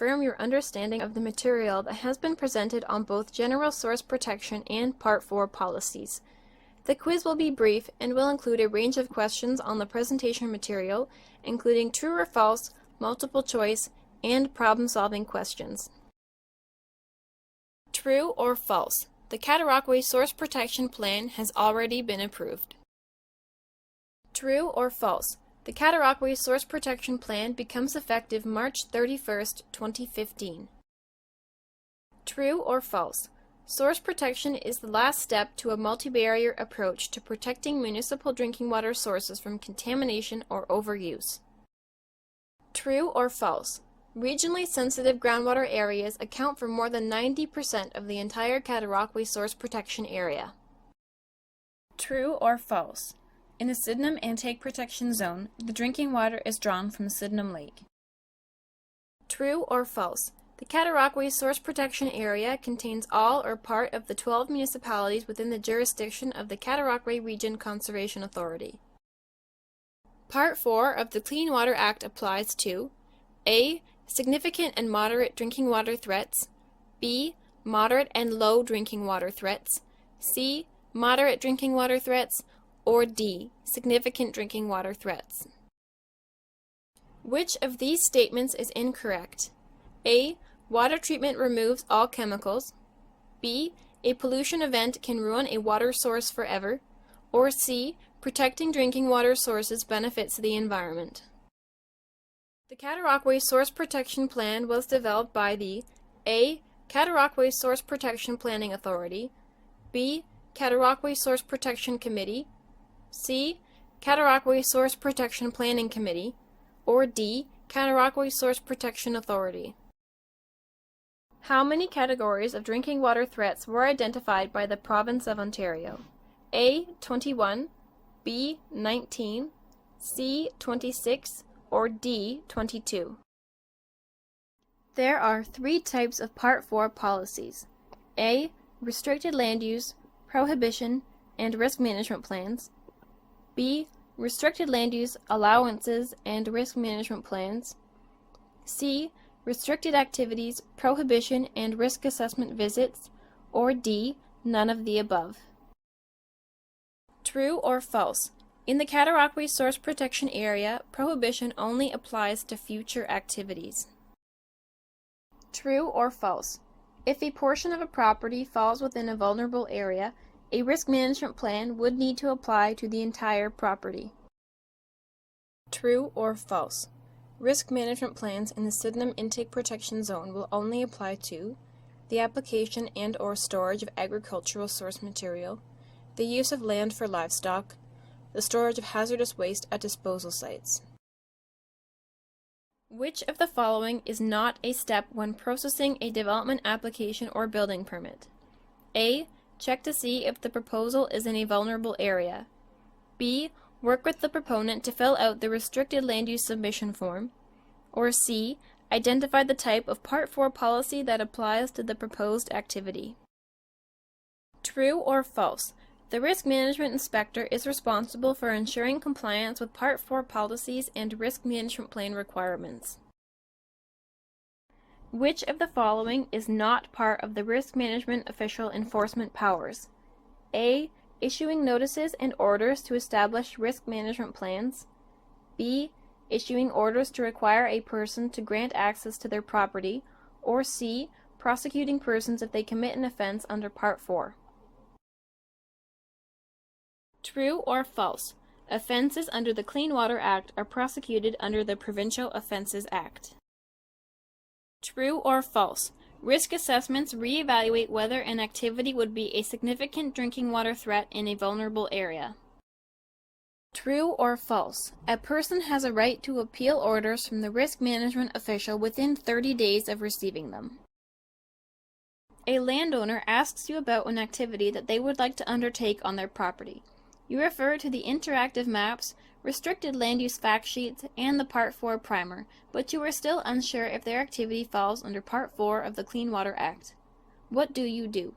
confirm your understanding of the material that has been presented on both general source protection and Part 4 policies. The quiz will be brief and will include a range of questions on the presentation material, including true or false, multiple choice, and problem-solving questions. True or false? The Cataraqui Source Protection Plan has already been approved. True or false? The Cataraqui Source Protection Plan becomes effective March 31, 2015. True or false? Source protection is the last step to a multi-barrier approach to protecting municipal drinking water sources from contamination or overuse. True or false? Regionally sensitive groundwater areas account for more than 90% of the entire Cataraqui Source Protection Area. True or false? In the Sydenham Intake Protection Zone, the drinking water is drawn from the Sydenham Lake. True or false? The Cataraqui Source Protection Area contains all or part of the 12 municipalities within the jurisdiction of the Cataraqui Region Conservation Authority. Part 4 of the Clean Water Act applies to A. Significant and moderate drinking water threats, B. Moderate and low drinking water threats, C. Moderate drinking water threats, or D. Significant drinking water threats. Which of these statements is incorrect? A. Water treatment removes all chemicals. B. A pollution event can ruin a water source forever. Or C. Protecting drinking water sources benefits the environment. The Cataraqui Source Protection Plan was developed by the A. Cataraqui Source Protection Planning Authority, B. Cataraqui Source Protection Committee, C. Cataraqui Source Protection Planning Committee, or D. Cataraqui Source Protection Authority. How many categories of drinking water threats were identified by the Province of Ontario? A. 21, B. 19, C. 26, or D. 22. There are three types of Part 4 policies. A. Restricted land use, prohibition, and risk management plans. B. Restricted land use, allowances, and risk management plans. C. Restricted activities, prohibition, and risk assessment visits. Or D. None of the above. True or false? In the Cataraqui Source Protection Area, prohibition only applies to future activities. True or false? If a portion of a property falls within a vulnerable area, a risk management plan would need to apply to the entire property. True or false? Risk management plans in the Sydenham Intake Protection Zone will only apply to the application and/or storage of agricultural source material, the use of land for livestock, the storage of hazardous waste at disposal sites. Which of the following is not a step when processing a development application or building permit? A. Check to see if the proposal is in a vulnerable area. B. Work with the proponent to fill out the restricted land use submission form. Or C. Identify the type of Part 4 policy that applies to the proposed activity. True or false? The Risk Management Inspector is responsible for ensuring compliance with Part 4 policies and risk management plan requirements. Which of the following is not part of the Risk Management Official Enforcement Powers? A. Issuing notices and orders to establish risk management plans. B. Issuing orders to require a person to grant access to their property. Or C. Prosecuting persons if they commit an offense under Part 4. True or false? Offenses under the Clean Water Act are prosecuted under the Provincial Offenses Act. True or false? Risk assessments re-evaluate whether an activity would be a significant drinking water threat in a vulnerable area. True or false? A person has a right to appeal orders from the risk management official within 30 days of receiving them. A landowner asks you about an activity that they would like to undertake on their property. You refer to the interactive maps, restricted land use fact sheets, and the Part 4 primer, but you are still unsure if their activity falls under Part 4 of the Clean Water Act. What do you do?